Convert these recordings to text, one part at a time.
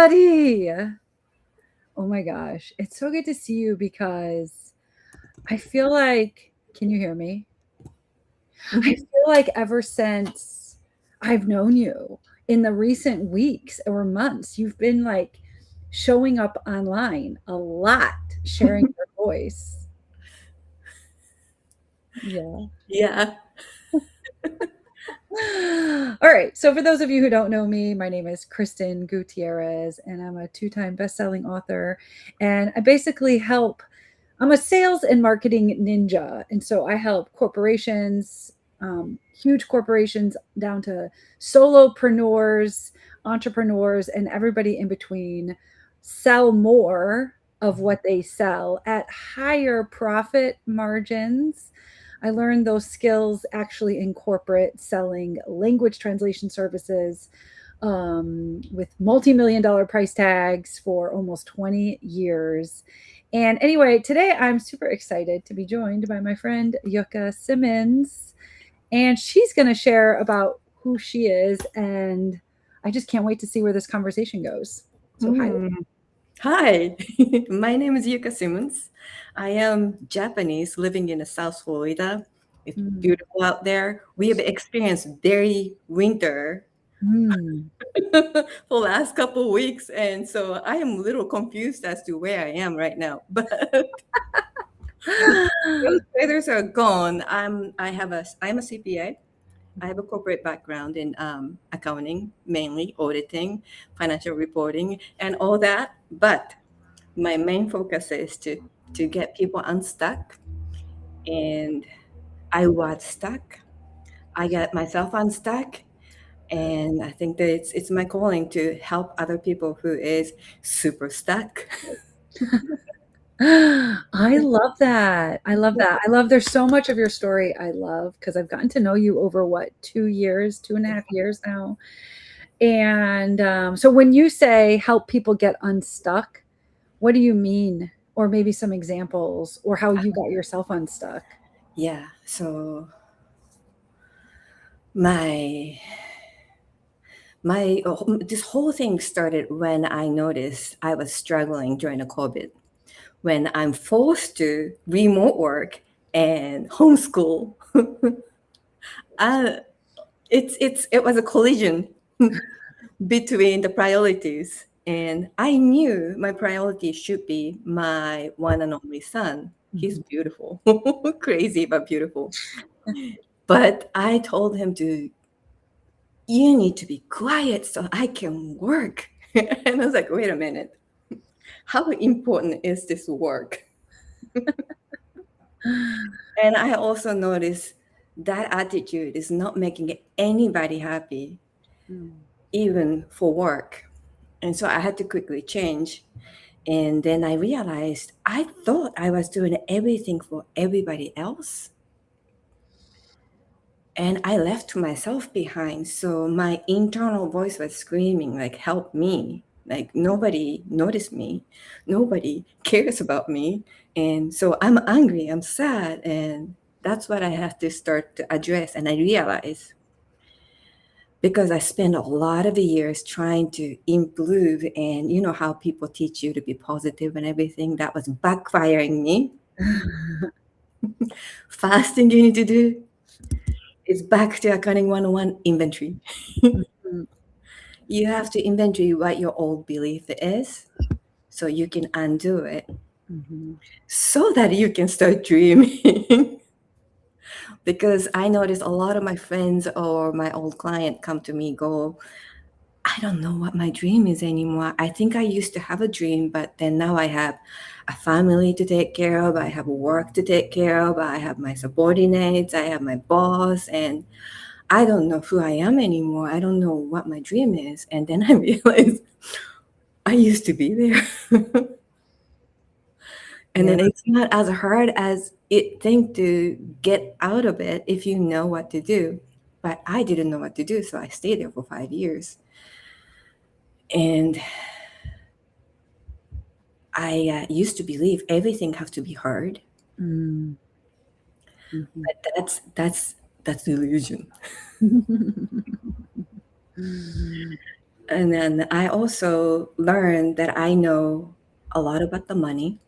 Buddy. Oh my gosh. It's so good to see you because I feel like, can you hear me? I Mhm. feel like ever since I've known you in the recent weeks or months, you've been like showing up online a lot, sharing your voice. Yeah. Yeah. All right. So, for those of you who don't know me, my name is Kristen Gutierrez, and I'm a two-time best-selling author. And I basically help. I'm a sales and marketing ninja, and so I help corporations, huge corporations, down to solopreneurs, entrepreneurs, and everybody in between, sell more of what they sell at higher profit margins. I learned those skills actually in corporate selling language translation services with multi-million dollar price tags for almost 20 years. And anyway, today I'm super excited to be joined by my friend Yuka Simmons. And she's going to share about who she is. And I just can't wait to see where this conversation goes. So, hi. Mm. Hi, my name is Yuka Simmons. I am Japanese living in South Florida. It's Mm. beautiful out there. We have experienced very winter Mm. for last couple weeks, and so I am a little confused as to where I am right now. But those weathers are gone. I'm a CPA. I have a corporate background in accounting, mainly auditing, financial reporting, and all that. But my main focus is to get people unstuck, and I was stuck. I got myself unstuck, and I think that it's my calling to help other people who is super stuck. I love that. I love that. I love there's so much of your story I love because I've gotten to know you over what, 2 years, 2.5 years now. And so when you say help people get unstuck, what do you mean? Or maybe some examples or how you got yourself unstuck. Yeah. So my this whole thing started when I noticed I was struggling during the COVID, when I'm forced to remote work and homeschool. uh, it was a collision between the priorities, and I knew my priority should be my one and only son. He's Mhm. beautiful, crazy but beautiful. But I told him to, you need to be quiet so I can work. And I was like, wait a minute, how important is this work? And I also noticed that attitude is not making anybody happy, Mm. even for work. And so I had to quickly change. And then I realized I thought I was doing everything for everybody else. And I left myself behind. So my internal voice was screaming, like, help me. Like, nobody noticed me. Nobody cares about me. And so I'm angry, I'm sad. And that's what I have to start to address. And I realized, because I spent a lot of years trying to improve, and you know how people teach you to be positive and everything, that was backfiring me. First thing you need to do is back to accounting 101 inventory. Mhm. You have to inventory what your old belief is so you can undo it, Mhm. so that you can start dreaming. Because I notice a lot of my friends or my old client come to me, go, I don't know what my dream is anymore. I think I used to have a dream, but then now I have a family to take care of. I have work to take care of. I have my subordinates. I have my boss. And I don't know who I am anymore. I don't know what my dream is. And then I realized I used to be there. And Yeah. then it's not as hard as it think to get out of it if you know what to do. But I didn't know what to do, so I stayed there for 5 years. And I used to believe everything has to be hard, Mm. Mhm. but that's illusion. And then I also learned that I know a lot about the money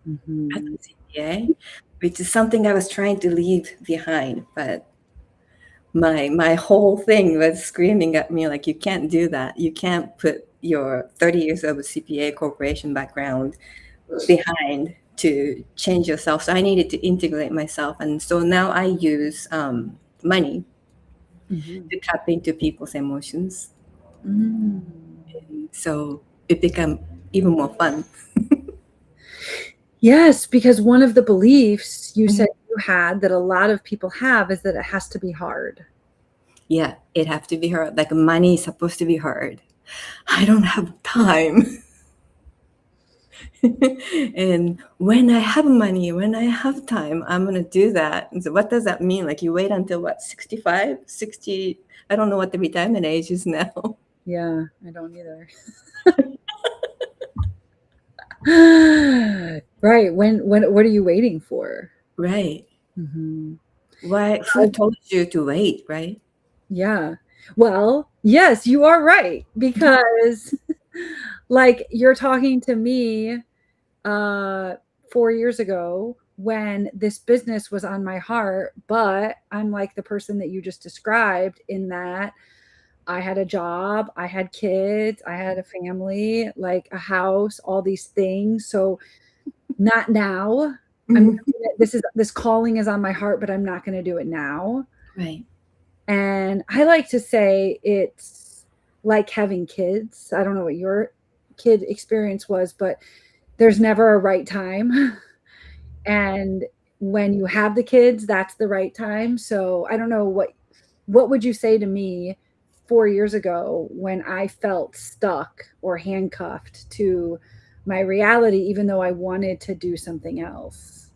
as Mhm. a CPA, which is something I was trying to leave behind. But my whole thing was screaming at me like, you can't do that. You can't put your 30 years of a CPA corporation background behind to change yourself. So I needed to integrate myself. And so now I use money Mhm. to tap into people's emotions. Mm. So it became even more fun. Yes, because one of the beliefs you Mhm. said you had that a lot of people have is that it has to be hard. Yeah, it have to be hard. Like money is supposed to be hard. I don't have time. And when I have money, when I have time, I'm going to do that. And so what does that mean? Like you wait until what, 65, 60? I don't know what the retirement age is now. Yeah, I don't either. Right. When what are you waiting for? Right. Mhm. Why? Who told you to wait, right? Yeah. Well, yes, you are right because like you're talking to me uh 4 years ago when this business was on my heart, but I'm like the person that you just described in that I had a job, I had kids, I had a family, like a house, all these things. So not now. I'm Mhm. this calling is on my heart, but I'm not going to do it now. Right. And I like to say it's like having kids. I don't know what your kid experience was, but there's never a right time. And when you have the kids, that's the right time. So I don't know what would you say to me 4 years ago when I felt stuck or handcuffed to my reality even though I wanted to do something else?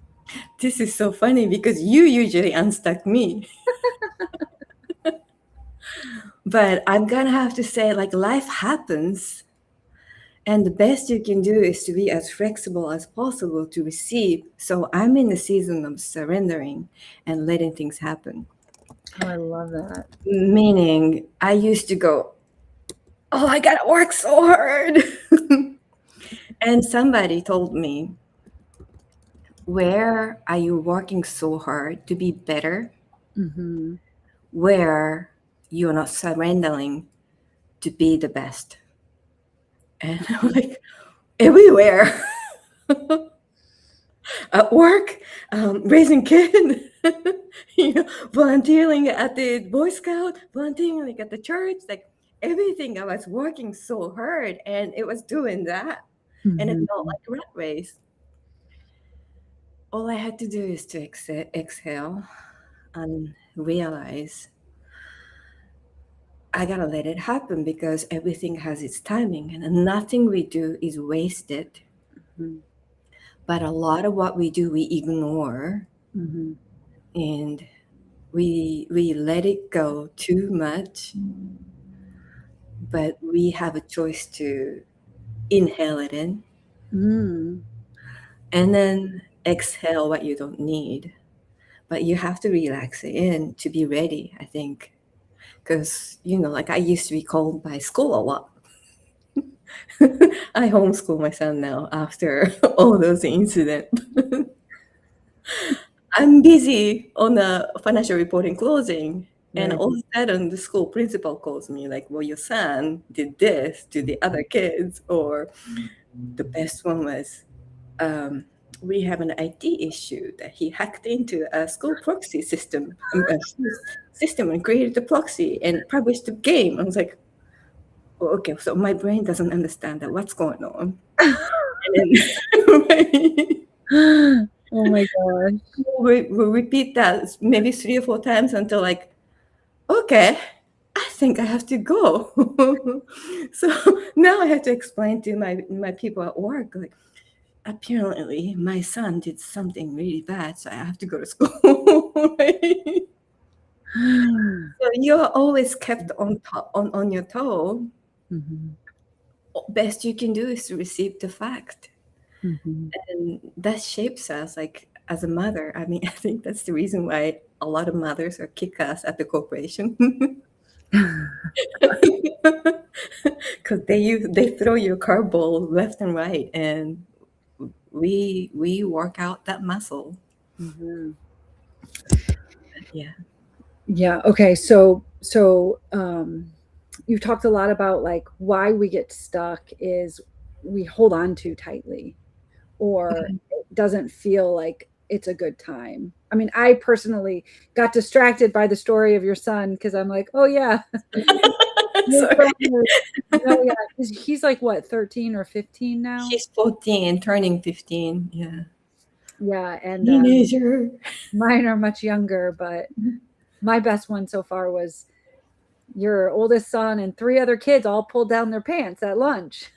This is so funny because you usually unstuck me. But I'm gonna have to say, like, life happens, and the best you can do is to be as flexible as possible to receive. So I'm in the season of surrendering and letting things happen. Oh, I love that. Meaning, I used to go, oh, I gotta work so hard. And somebody told me, where are you working so hard to be better? Mhm. Where you're not surrendering to be the best. And I'm like, everywhere. At work, raising kid, volunteering at the Boy Scout, volunteering like at the church, like everything. I was working so hard, and it was doing that, and it Mhm. felt like a rat race. All I had to do is to exhale and realize I gotta let it happen because everything has its timing, and nothing we do is wasted. Mhm. But a lot of what we do, we ignore, Mhm. and we let it go too much, but we have a choice to inhale it in Mm. and then exhale what you don't need. But you have to relax it in to be ready, I think. Because, like I used to be called by school a lot. I homeschool my son now after all those incidents. I'm busy on a financial reporting closing. And Right. all of a sudden, the school principal calls me like, well, your son did this to the other kids. Or the best one was, um, we have an IT issue that he hacked into a school proxy system and created a proxy and published a game. I was like, oh, okay, so my brain doesn't understand that. What's going on? And then Oh my gosh. we'll repeat that maybe 3 or 4 times until like, okay, I think I have to go. So now I have to explain to my people at work, like, apparently my son did something really bad, so I have to go to school. Right? So you're always kept on top, on your toe. Mhm. Best you can do is to receive the fact, Mhm. and that shapes us. Like as a mother, I mean, I think that's the reason why a lot of mothers are kick ass at the corporation. because they throw you a curveball left and right, and we work out that muscle. Mhm. Yeah. Yeah. Okay. So you talked a lot about like why we get stuck is we hold on too tightly, or it doesn't feel like it's a good time. I mean, I personally got distracted by the story of your son because I'm like, oh yeah, your Sorry. son yeah, he's like what, 13 or 15 now? She's 14, turning 15. Yeah. Yeah, and Teenager. mine are much younger, but my best one so far was your oldest son and three other kids all pulled down their pants at lunch.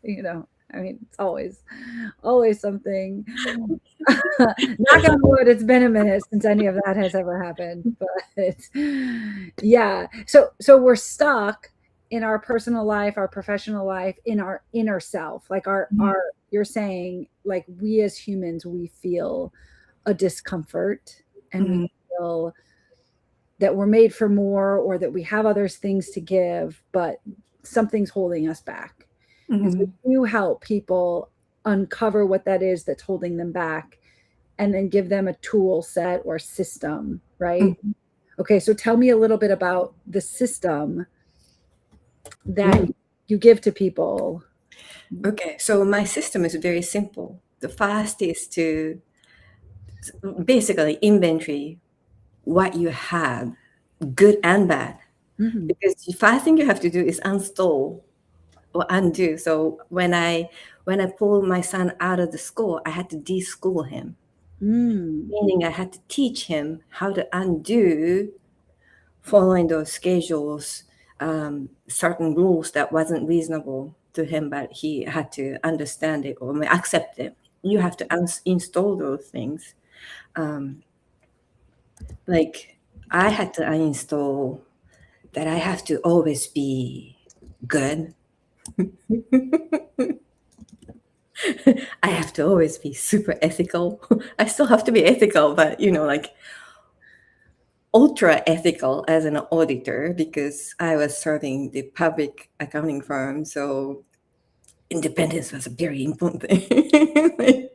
You know, I mean, it's always something. Knock on wood, it's been a minute since any of that has ever happened, but yeah. So we're stuck in our personal life, our professional life, in our inner self. Like our you're saying like we as humans, we feel a discomfort and we Mhm, feel that we're made for more or that we have other things to give, but something's holding us back. And so mhm, you help people uncover what that is that's holding them back and then give them a tool set or system, right? mhm, Okay, so tell me a little bit about the system that mhm. you give to people. Okay, so my system is very simple. The first is to basically inventory what you have, good and bad. Mhm. Because the first thing you have to do is uninstall or undo. So when I pulled my son out of the school, I had to de-school him, Mm. meaning I had to teach him how to undo following those schedules, certain rules that wasn't reasonable to him, but he had to understand it or accept it. You have to install those things. Um, like I had to uninstall that I have to always be good. I have to always be super ethical. I still have to be ethical, but like ultra ethical as an auditor because I was serving the public accounting firm. So independence was a very important thing.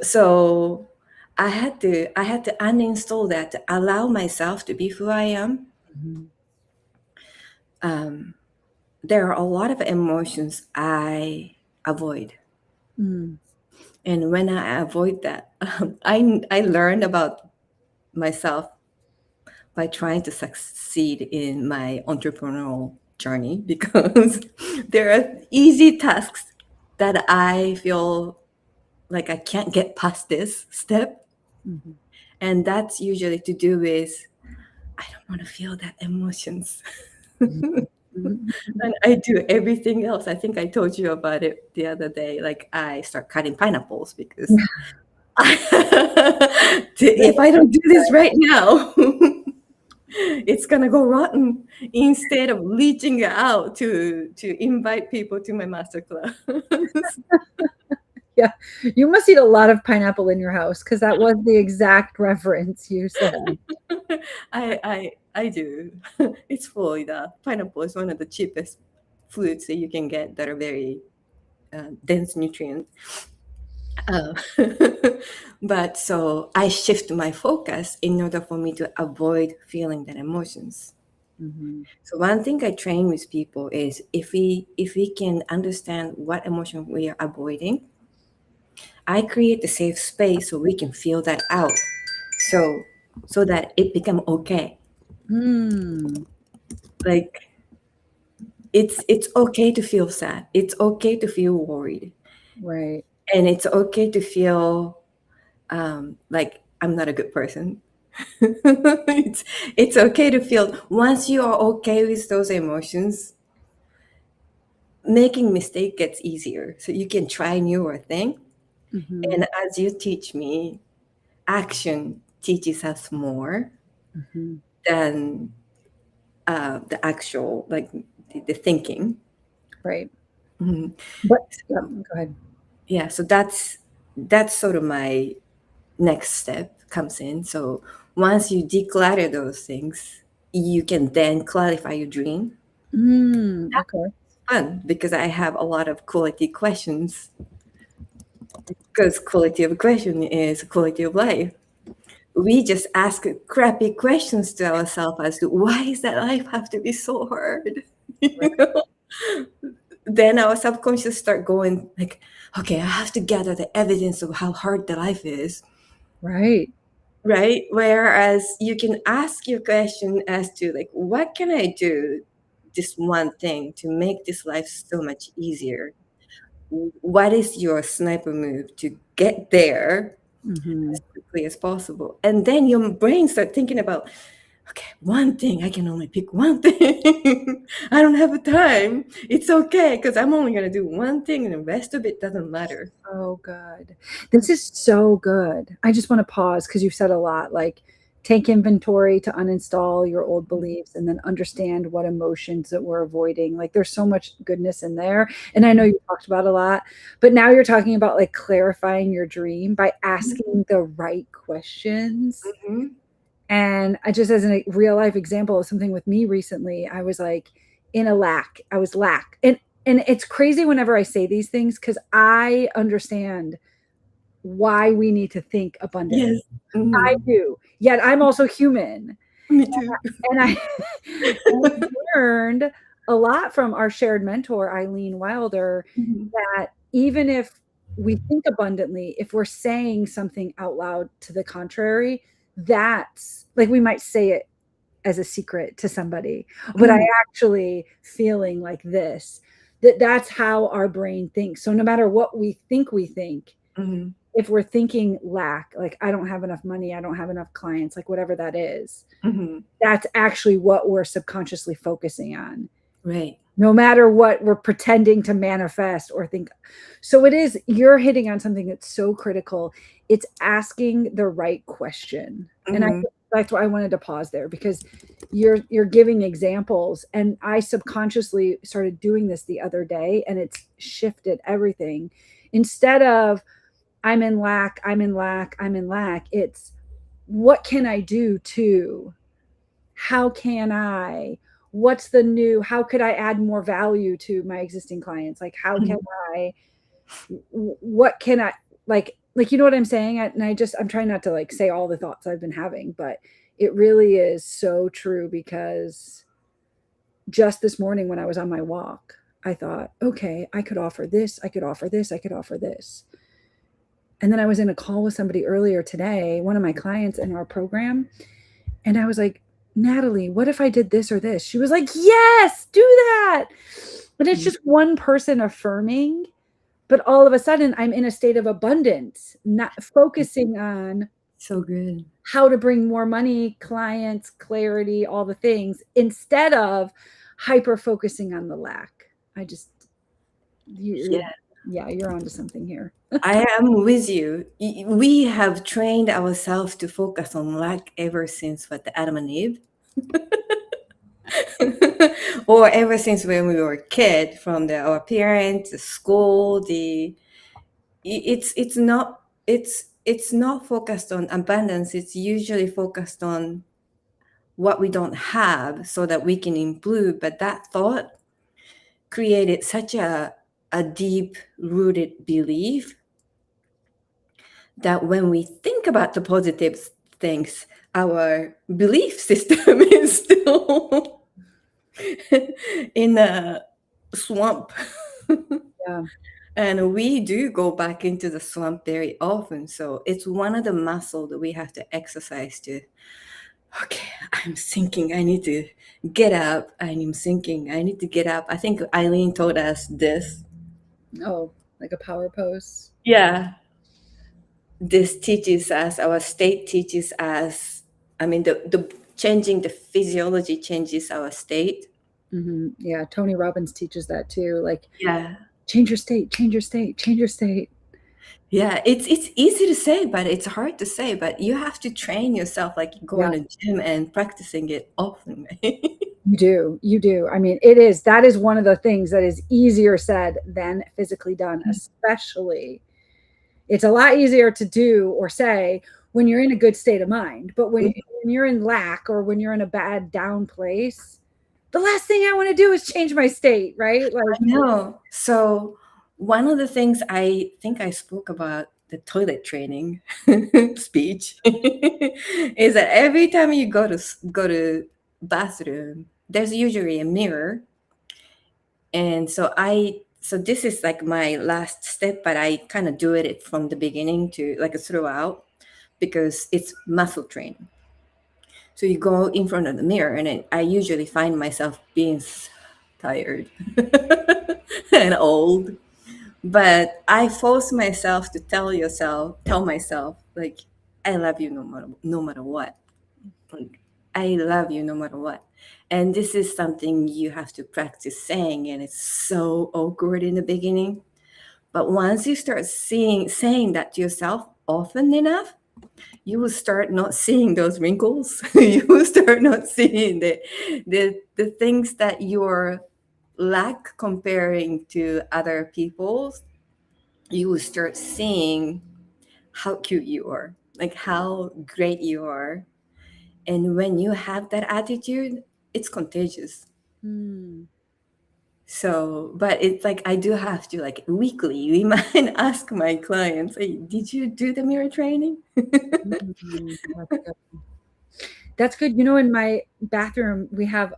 So I had to uninstall that to allow myself to be who I am. Mhm. Um, there are a lot of emotions I avoid. Mm. And when I avoid that, I learned about myself by trying to succeed in my entrepreneurial journey because there are easy tasks that I feel like I can't get past this step. Mhm. And that's usually to do with I don't want to feel that emotions. Mhm. Mhm. And I do everything else. I think I told you about it the other day. Like I start cutting pineapples because if I don't do this right now, it's gonna go rotten. Instead of reaching out to invite people to my master class. Yeah, you must eat a lot of pineapple in your house because that was the exact reference you said. I do. It's Florida. Pineapple is one of the cheapest fruits that you can get that are very dense nutrients. Uh, but so I shift my focus in order for me to avoid feeling that emotions. Mhm. So one thing I train with people is if we can understand what emotion we are avoiding, I create a safe space so we can feel that out. So so that it become okay. Mm. Like it's okay to feel sad. It's okay to feel worried. Right. And it's okay to feel like I'm not a good person. It's okay to feel once you are okay with those emotions, making mistake gets easier. So you can try newer thing. Mhm. And as you teach me, action teaches us more Mhm. than the actual like the thinking. Right. Mhm. But yeah, go ahead. Yeah, so that's sort of my next step comes in. So once you declutter those things, you can then clarify your dream. Okay. Fun because I have a lot of quality questions. Because quality of question is quality of life. We just ask crappy questions to ourselves as to why is that life have to be so hard? Right. You know? Then our subconscious start going like, okay, I have to gather the evidence of how hard the life is, Right. right? Whereas you can ask your question as to like, what can I do this one thing to make this life so much easier? What is your sniper move to get there Hmm. as quickly as possible? And then your brain start thinking about, okay, one thing, I can only pick one thing. I don't have a time. It's okay because I'm only going to do one thing and the rest of it doesn't matter. Oh, good. This is so good. I just want to pause because you've said a lot, like take inventory to uninstall your old beliefs and then understand what emotions that we're avoiding. Like there's so much goodness in there. And I know you talked about a lot, but now you're talking about like clarifying your dream by asking the right questions. Mhm. And I just, as a real life example of something with me recently, I was like in a lack. I was lack. And it's crazy whenever I say these things because I understand why we need to think abundance. Yes. I Mhm. do. Yet I'm also human. Me too. And I I learned a lot from our shared mentor, Eileen Wilder, Mhm. that even if we think abundantly, if we're saying something out loud to the contrary, that's like we might say it as a secret to somebody, but I Mhm. actually feeling like this, that's how our brain thinks. So no matter what we think, Mhm. if we're thinking lack, like I don't have enough money, I don't have enough clients, like whatever that is, Mhm. that's actually what we're subconsciously focusing on. Right. No matter what we're pretending to manifest or think. So it is, you're hitting on something that's so critical. It's asking the right question. And I Mhm. that's why I wanted to pause there because you're giving examples and I subconsciously started doing this the other day and it's shifted everything. Instead of I'm in lack, I'm in lack, I'm in lack, it's what can I do to, how can I, what's the new, how could I add more value to my existing clients, like how can Mhm. I, what can I, like you know what I'm saying. And I'm trying not to like say all the thoughts I've been having, but it really is so true because just this morning when I was on my walk I thought, okay, I could offer this, I could offer this, I could offer this. And then I was in a call with somebody earlier today, one of my clients in our program, and I was like, Natalie, what if I did this or this? She was like, yes, do that. But it's Mhm. just one person affirming. But all of a sudden, I'm in a state of abundance, not focusing on So good. how to bring more money, clients, clarity, all the things, instead of hyper focusing on the lack. I just, you're, Yeah. yeah, you're onto something here. I am with you. We have trained ourselves to focus on lack ever since what the Adam and Eve, or ever since when we were a kid, from our parents, the school. It's not focused on abundance. It's usually focused on what we don't have, so that we can improve. But that thought created such a deep rooted belief that when we think about the positive things, our belief system is still in a swamp. Yeah. And we do go back into the swamp very often. So it's one of the muscle that we have to exercise to, okay, I'm sinking. I need to get up. I'm sinking. I need to get up. I think Eileen told us this. Oh, like a power pose. Yeah. This teaches us, our state teaches us, I mean, the changing the physiology changes our state. Yeah. Tony Robbins teaches that too. Like, Yeah. change your state, change your state, change your state. Yeah, it's easy to say, but it's hard to say. But you have to train yourself, like Yeah, going to gym and practicing it often. you do. You do. I mean, that is one of the things that is easier said than physically done, especially. It's a lot easier to do or say when you're in a good state of mind. But when you're in lack or when you're in a bad down place, the last thing I want to do is change my state, right? Like, No. So one of the things I think I spoke about the toilet training speech is that every time you go to bathroom, there's usually a mirror, and so this is like my last step, but I kind of do it from the beginning to like throughout because it's muscle training. So you go in front of the mirror, and I usually find myself being tired and old. But I force myself to tell myself, like, I love you no matter what. Like, I love you no matter what. And this is something you have to practice saying, and it's so awkward in the beginning. But once you start saying that to yourself often enough, you will start not seeing those wrinkles. You will start not seeing the things that you're lack comparing to other people. You will start seeing how cute you are, like how great you are. And when you have that attitude, it's contagious. hmm, So, but it's like I do have to like weekly remind, ask my clients, hey, did you do the mirror training? that's good. That's good. You know, in my bathroom, we have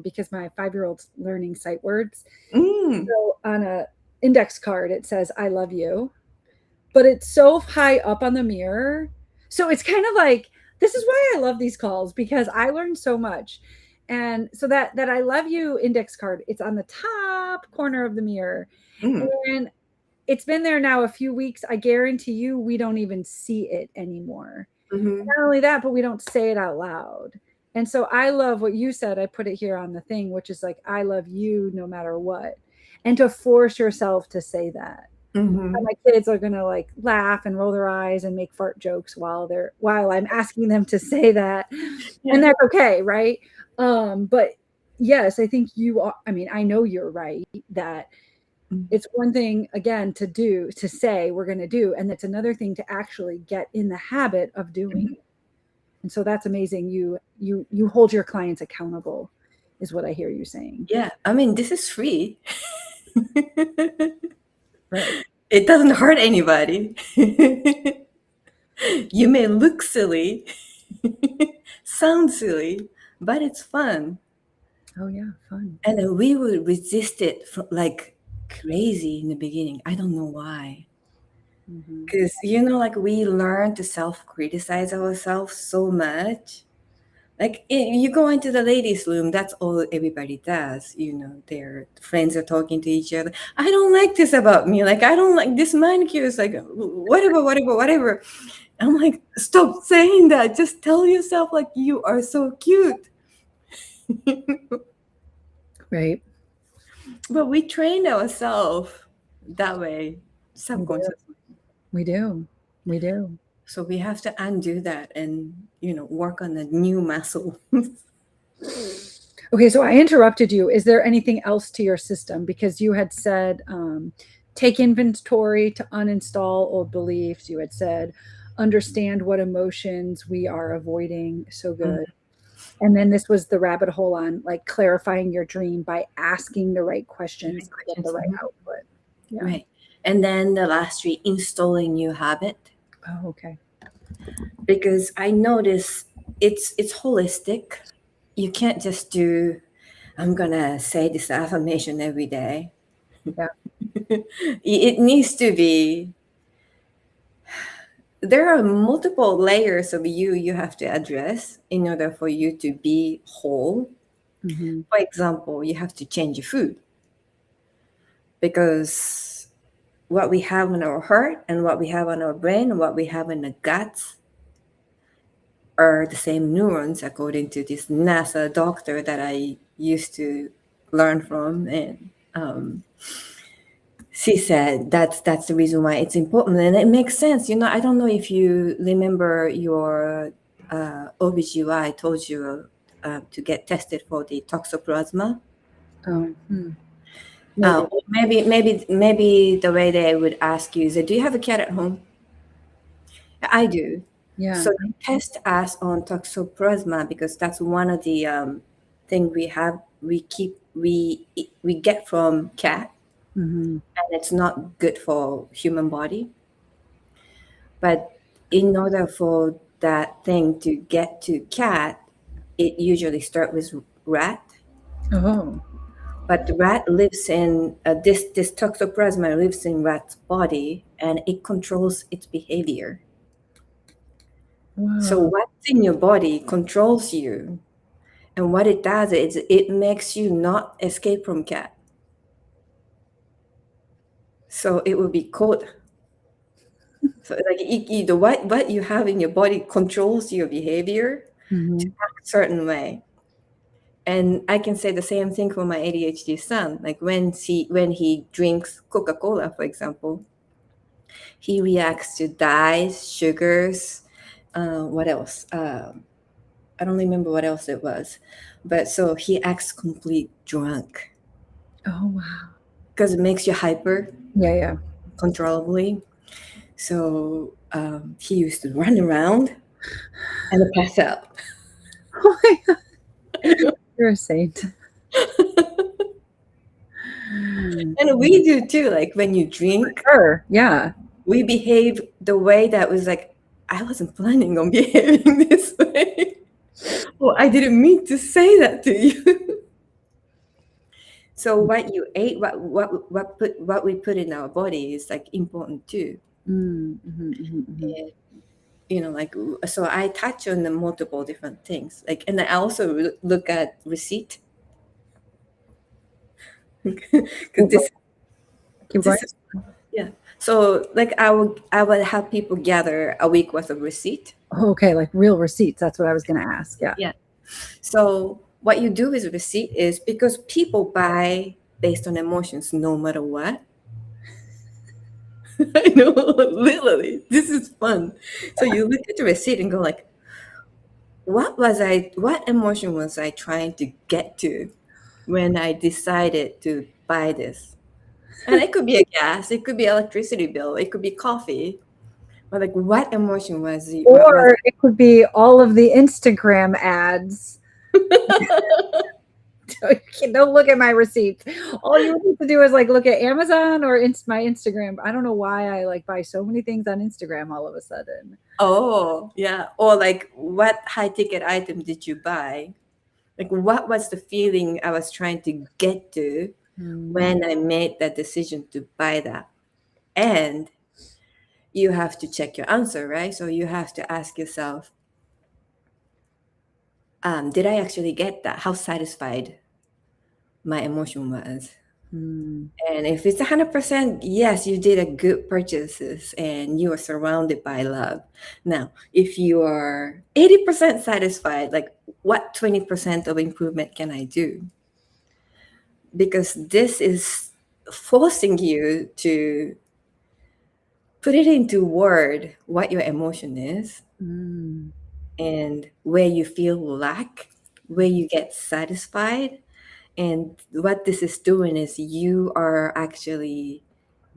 because my 5-year-old's learning sight words. Mm, So on a index card, it says "I love you," but it's so high up on the mirror. So it's kind of like, this is why I love these calls, because I learned so much. And so that I love you index card, it's on the top corner of the mirror. mm, And it's been there now a few weeks. I guarantee you we don't even see it anymore. mm-hmm, Not only that, but we don't say it out loud. And so I love what you said. I put it here on the thing, which is like, I love you no matter what. And to force yourself to say that. mm-hmm. My kids are gonna like laugh and roll their eyes and make fart jokes while I'm asking them to say that, and Yeah. that's okay, right? But yes, I think you are. I mean, I know you're right that it's one thing again to say we're going to do, and that's another thing to actually get in the habit of doing Mhm. it. And so that's amazing. You hold your clients accountable, is what I hear you saying. Yeah, I mean, this is free. Right. It doesn't hurt anybody. You may look silly, sound silly, but it's fun. Oh yeah, fun. And then we would resist it like crazy in the beginning. I don't know why. Hmm. Because, like we learn to self criticize ourselves so much. Like you go into the ladies' room, that's all everybody does. Their friends are talking to each other. I don't like this about me. Like I don't like this manicure. Is like whatever, whatever, whatever. I'm like, stop saying that. Just tell yourself like you are so cute. Right. But we train ourselves that way We do. subconsciously. We do. We do. So we have to undo that and work on the new muscle. Okay, so I interrupted you. Is there anything else to your system? Because you had said take inventory to uninstall old beliefs. You had said understand what emotions we are avoiding. So good. And then this was the rabbit hole on like clarifying your dream by asking the right questions Right to get the questions. right Mhm. output. Yeah. Right. And then the last three, installing new habit. Oh, okay. Because I notice it's holistic. You can't just do, I'm gonna say this affirmation every day. Yeah. It needs to be, there are multiple layers of you have to address in order for you to be whole. Hmm. For example, you have to change your food because what we have in our heart and what we have on our brain and what we have in the guts are the same neurons, according to this NASA doctor that I used to learn from. And she said that's the reason why it's important, and it makes sense. I don't know if you remember your OBGY told you to get tested for the toxoplasma. Oh, maybe. Maybe the way they would ask you is, do you have a cat at home? I do. Yeah. So they test us on toxoplasma because that's one of the thing we get from cat, Hmm. and it's not good for human body. But in order for that thing to get to cat, it usually start with rat. Oh, But the rat lives in this toxoplasma lives in rat's body, and it controls its behavior. So wow. what's in your body controls you, and what it does is it makes you not escape from cat. So it will be cold. So like the what you have in your body controls your behavior to Hmm. act a certain way. And I can say the same thing for my ADHD son. Like when he drinks Coca-Cola, for example, he reacts to dyes, sugars, what else? I don't remember what else it was. But so he acts complete drunk Oh, wow. because it makes you hyper Yeah, yeah. controllably. So he used to run around and pass out. Oh my God. You're a saint. And we do too. Like when you drink, Sure. Yeah. we behave the way that was like, I wasn't planning on behaving this way. Well, I didn't mean to say that to you. So what you ate, what we put in our body is like important too. Mm, mhm, mhm, mhm. And, like so I touch on the multiple different things. Like, and I also look at receipt because Keep going. this Keep going. this is yeah. So like I would have people gather a week worth of receipt. Oh, okay, like real receipts. That's what I was going to ask. Yeah. Yeah. So what you do with receipt is because people buy based on emotions no matter what. I know, literally. This is fun. So you look at the receipt and go like, what emotion was I trying to get to when I decided to buy this? And it could be a gas, it could be electricity bill, it could be coffee. But like what emotion was it? What was Or it could be all of the Instagram ads. Don't look at my receipts. All you need to do is like look at Amazon or my Instagram. I don't know why I like buy so many things on Instagram all of a sudden. Oh, yeah. Or like what high ticket item did you buy? Like what was the feeling I was trying to get to Mm. when I made that decision to buy that? And you have to check your answer, right? So you have to ask yourself, did I actually get that? How satisfied my emotion was? Mm. And if it's 100%, yes, you did a good purchases and you are surrounded by love. Now, if you are 80% satisfied, like what 20% of improvement can I do? Because this is forcing you to put it into word what your emotion is Mm. and where you feel lack, where you get satisfied. And what this is doing is you are actually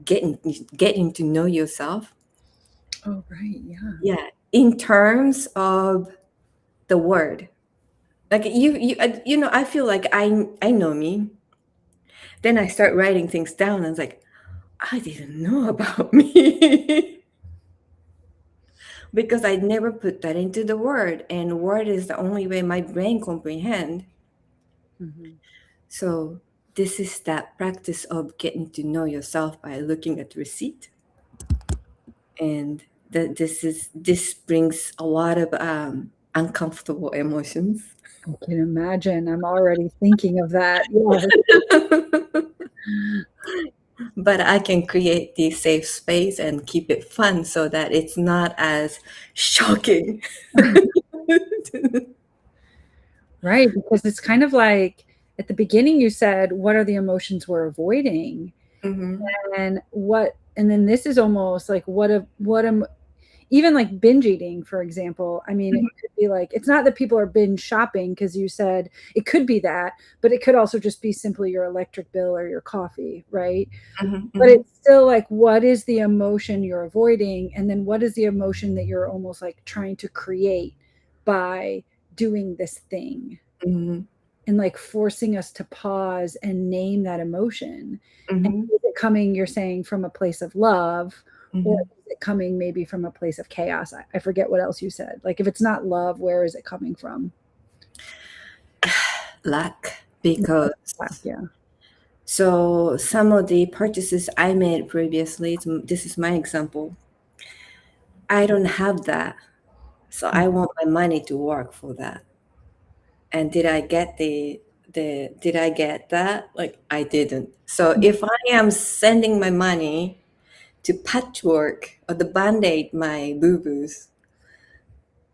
getting to know yourself. Oh, right. Yeah. Yeah, in terms of the word. Like I feel like I know me. Then I start writing things down and it's like, I didn't know about me. Because I never put that into the word, and word is the only way my brain comprehend. Hmm. So this is that practice of getting to know yourself by looking at receipt, and this brings a lot of uncomfortable emotions. I can imagine. I'm already thinking of that. Yes. But I can create the safe space and keep it fun so that it's not as shocking. Right. Because it's kind of like at the beginning, you said, what are the emotions we're avoiding? Hmm. And what, and then this is almost like, what am, even like binge eating, for example. I mean, it Mhm, could be like, it's not that people are binge shopping because you said it could be that, but it could also just be simply your electric bill or your coffee, right? mhm, But mhm, it's still like, what is the emotion you're avoiding? And then what is the emotion that you're almost like trying to create by doing this thing? mhm, And like forcing us to pause and name that emotion. And mhm, is it coming, you're saying, from a place of love, or mhm. is it coming maybe from a place of chaos? I forget what else you said. Like, if it's not love, where is it coming from? Lack, because Yeah. so some of the purchases I made previously, this is my example. I don't have that, so I want my money to work for that. And did I get the did I get that? Like I didn't. So if I am sending my money to patchwork or the band-aid my boo-boos,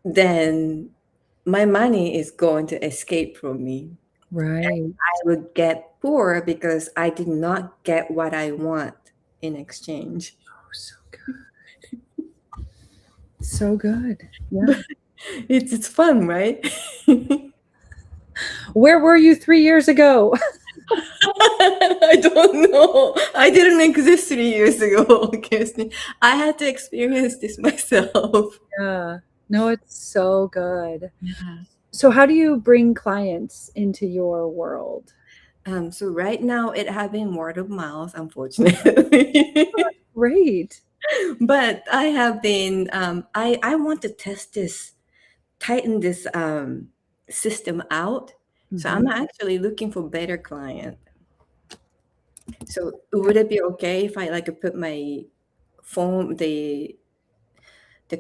then my money is going to escape from me. Right. I would get poor because I did not get what I want in exchange. Oh, so good. So good. Yeah. It's fun, right? Where were you 3 years ago? I don't know. I didn't exist 3 years ago, Kirsten. I had to experience this myself. Yeah. No, it's so good. Yeah. So, how do you bring clients into your world? So right now it has been word of mouth, unfortunately. Great. But I have been I want to test this, tighten this system out. So Mhm. I'm actually looking for better client. So would it be okay if I like put my form, the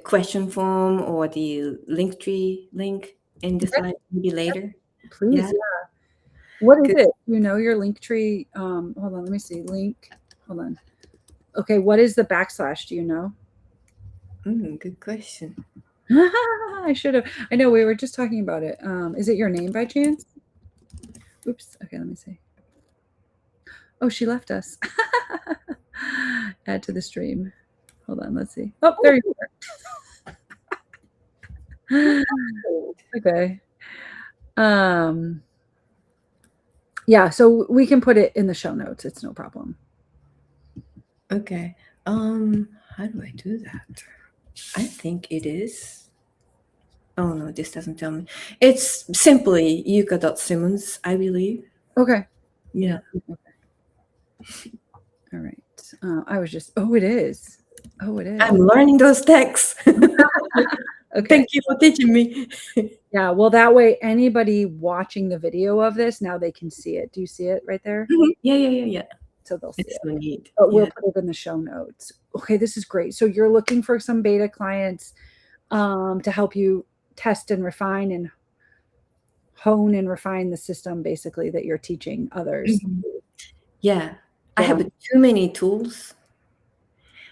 question form or the link tree link in the Okay. slide maybe later? Please. Yeah. Yeah. What is 'Cause- it? You know your link tree. Hold on, let me see. Link. Hold on. Okay, what is the backslash? Do you know? good question. I should have. I know we were just talking about it. Is it your name by chance? Oops. Okay, let me see. Oh, she left us. Add to the stream. Hold on, let's see. Oh, there you are. Okay. Um, yeah, so we can put it in the show notes. It's no problem. Okay. How do I do that? I think it is. Oh no, this doesn't tell me. It's simply Yuka.Simmons, I believe. Okay. Yeah. Yeah. All right. I was just, oh, it is. Oh, it is. I'm learning those texts. Okay. Thank you for teaching me. Yeah. Well, that way, anybody watching the video of this, now they can see it. Do you see it right there? Yeah, yeah, yeah, yeah. So they'll see It's it. so neat. But we'll Yeah. put it in the show notes. Okay. This is great. So you're looking for some beta clients to help you test and refine and hone and refine the system basically that you're teaching others. Mhm. Yeah. I Yeah. have too many tools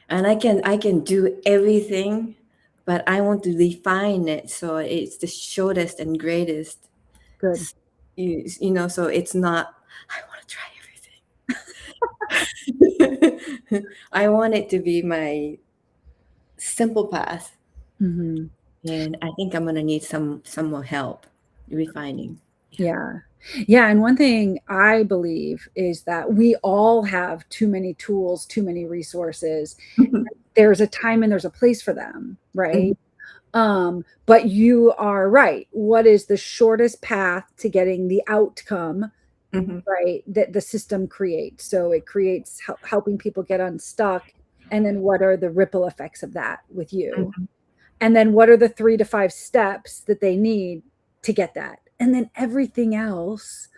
and I can do everything, but I want to refine it so it's the shortest and greatest. Good. So it's not I want to try everything. I want it to be my simple path, Hmm. and I think I'm gonna need some more help refining. Yeah. Yeah. Yeah. And one thing I believe is that we all have too many tools, too many resources. Mhm, There's a time and there's a place for them, mhm, right? But you are right. What is the shortest path to getting the outcome, mhm, right? That the system creates. So it creates helping people get unstuck. And then what are the ripple effects of that with you? mhm, And then what are the 3 to 5 steps that they need to get that? And then everything else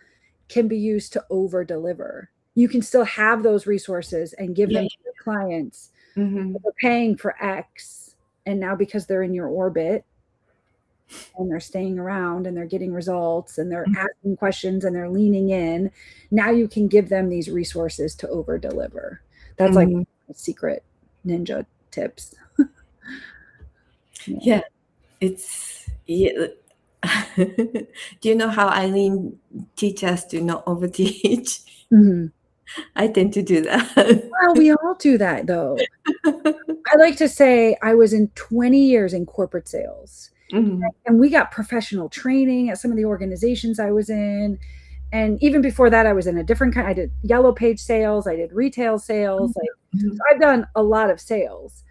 can be used to over deliver. You can still have those resources and give yeah, them to your clients. mhm, They're paying for X. And now because they're in your orbit and they're staying around and they're getting results and they're asking questions and they're leaning in, now you can give them these resources to over deliver. That's like mhm. secret ninja tips. Yeah. Yeah, it's yeah. Do you know how Eileen teach us to not overteach? Mhm. I tend to do that. Well, we all do that though. I like to say I was in 20 years in corporate sales. Mhm. And we got professional training at some of the organizations I was in. And even before that, I was in a different kind. I did yellow page sales, I did retail sales. Like, so Mhm. I've done a lot of sales.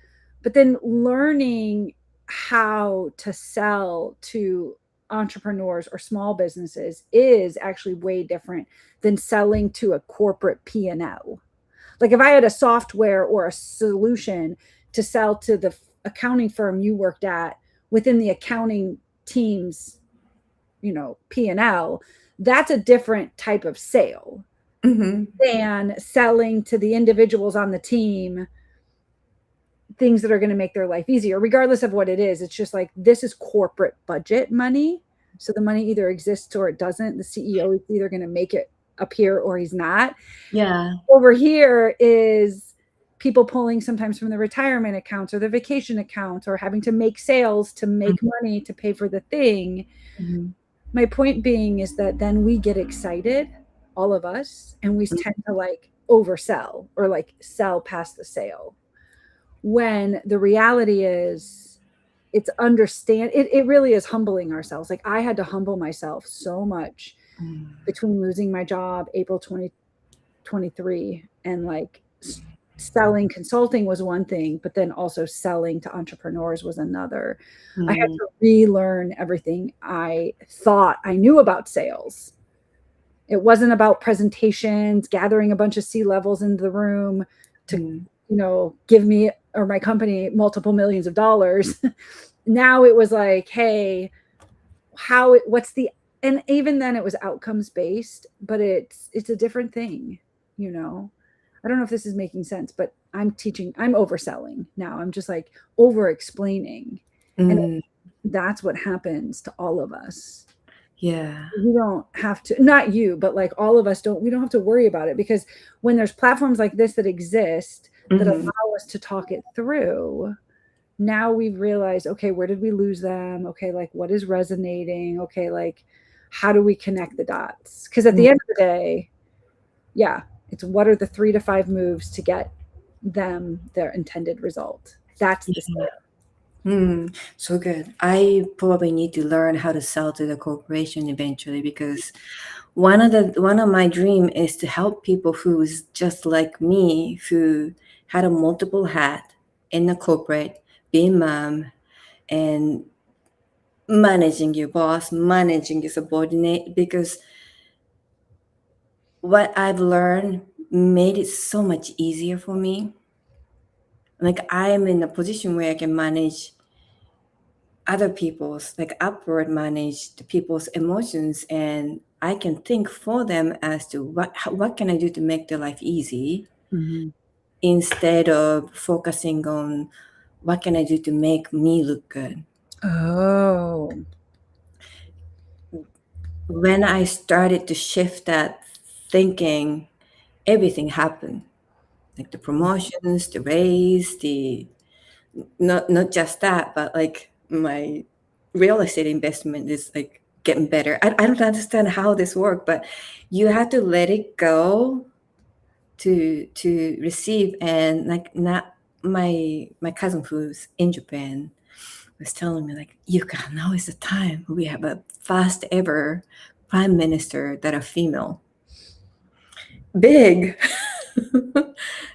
But then learning how to sell to entrepreneurs or small businesses is actually way different than selling to a corporate P&L. Like if I had a software or a solution to sell to the accounting firm you worked at within the accounting team's, P&L, that's a different type of sale Mhm. than selling to the individuals on the team things that are going to make their life easier, regardless of what it is. It's just like, this is corporate budget money. So the money either exists or it doesn't. The CEO is either going to make it appear or he's not. Yeah. Over here is people pulling sometimes from the retirement accounts or the vacation accounts or having to make sales to make money to pay for the thing. Mhm. My point being is that then we get excited, all of us, and we tend to like oversell or like sell past the sale, when the reality is it's it really is humbling ourselves. Like I had to humble myself so much Mhm. between losing my job April 2023 and like selling consulting was one thing, but then also selling to entrepreneurs was another. I had Mhm. to relearn everything I thought I knew about sales. It wasn't about presentations, gathering a bunch of C-levels into the room to, Mhm. give me or my company multiple millions of dollars. Now it was like, hey, what's the, and even then it was outcomes based, but it's a different thing, you know. I don't know if this is making sense, but I'm overselling now. I'm just like over explaining. And Mhm. that's what happens to all of us. Yeah. You don't have to, not you, but like all of us we don't have to worry about it, because when there's platforms like this that exist that Mhm. allow us to talk it through, now we've realized, okay, where did we lose them? Okay, like what is resonating? Okay, like how do we connect the dots? Because at the Mhm. end of the day, yeah, it's what are the 3 to 5 moves to get them their intended result. That's the Yeah. sale. So good. I probably need to learn how to sell to the corporation eventually, because one of my dream is to help people who's just like me, who had a multiple hat in the corporate, being mom and managing your boss, managing your subordinate, because what I've learned made it so much easier for me. Like I am in a position where I can manage other people's, like upward manage the people's emotions, and I can think for them as to what can I do to make their life easy, Mm-hmm. instead of focusing on what can I do to make me look good. Oh. When I started to shift that thinking, everything happened. Like the promotions, the raise, the not just that, but like my real estate investment is like getting better. I don't understand how this works, but you have to let it go to receive. And like, not my cousin who's in Japan was telling me like, Yuka, now is the time. We have a first ever prime minister that are female. Big.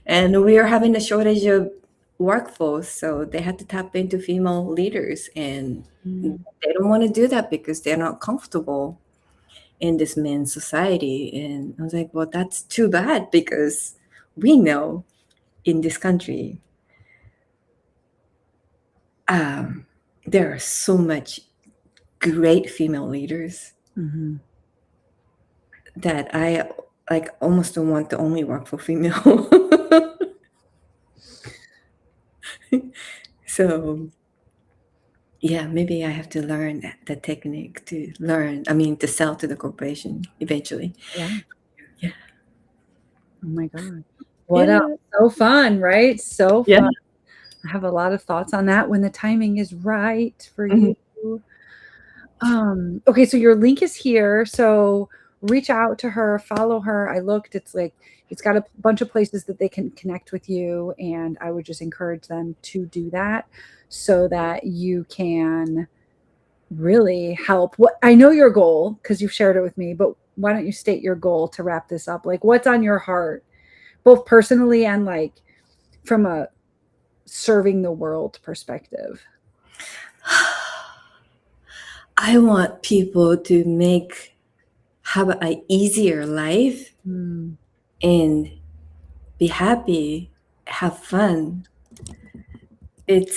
And we are having a shortage of workforce, so they had to tap into female leaders, and Mm. they don't want to do that because they're not comfortable in this men's society. And I was like, well, that's too bad, because we know in this country, um, there are so much great female leaders Mm-hmm. that I like almost don't want to only work for female. So yeah, maybe I have to learn the technique to learn, I mean, to sell to the corporation eventually. Yeah. Yeah. Oh my God. What else? Yeah. So fun, right? So Yeah. fun. I have a lot of thoughts on that when the timing is right for Mhm. you. Okay, so your link is here. So reach out to her, follow her. I looked, it's like, it's got a bunch of places that they can connect with you. And I would just encourage them to do that so that you can really help. What I know your goal, because you've shared it with me, but why don't you state your goal to wrap this up? Like, what's on your heart, both personally and like from a serving the world perspective? I want people to have an easier life Mm. and be happy, have fun. It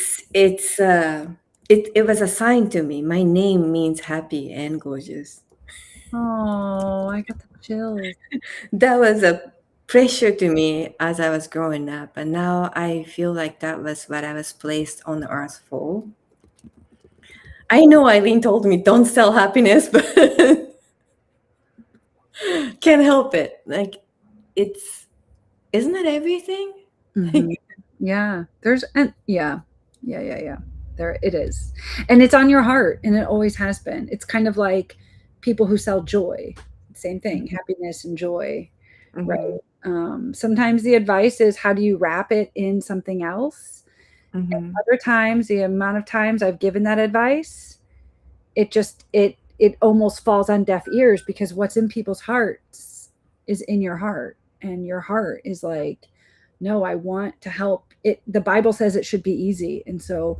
was a sign to me. My name means happy and gorgeous. Oh, I got the chills. That was a pressure to me as I was growing up, and now I feel like that was what I was placed on the earth for. I know Eileen told me don't sell happiness, but can't help it. Like it's isn't it everything? Mm-hmm. Yeah, there's and yeah. There it is, and it's on your heart, and it always has been. It's kind of like people who sell joy. Same thing, happiness and joy, right? Mm-hmm. Sometimes the advice is how do you wrap it in something else. Mm-hmm. Other times, the amount of times I've given that advice, it almost falls on deaf ears because what's in people's hearts is in your heart, and your heart is like, no, I want to help. It the Bible says it should be easy, and so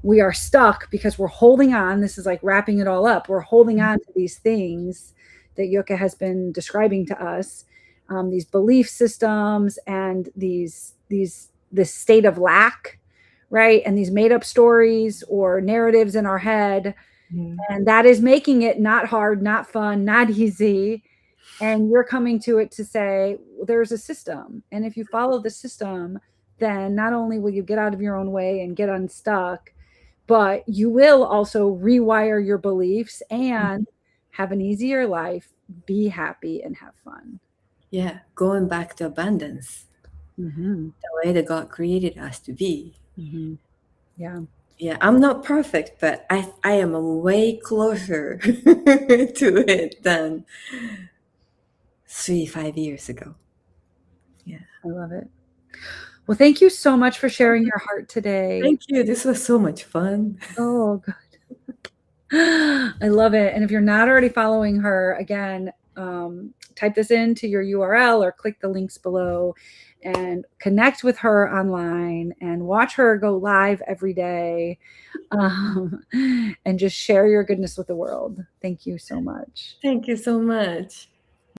we are stuck because we're holding on. This is like wrapping it all up. We're holding on to these things that Yuka has been describing to us, these belief systems and this state of lack, right? And these made up stories or narratives in our head, Mm-hmm. and that is making it not hard, not fun, not easy. And you're coming to it to say, well, there's a system. And if you follow the system, then not only will you get out of your own way and get unstuck, but you will also rewire your beliefs and have an easier life, be happy, and have fun. Yeah, going back to abundance, Mm-hmm. the way that God created us to be. Mm-hmm. Yeah. Yeah, I'm not perfect, but I am way closer to it than 3, 5 years ago. Yeah. I love it. Well, thank you so much for sharing your heart today. Thank you. This was so much fun. Oh, good. I love it. And if you're not already following her, again, type this into your URL or click the links below and connect with her online and watch her go live every day, and just share your goodness with the world. Thank you so much. Thank you so much.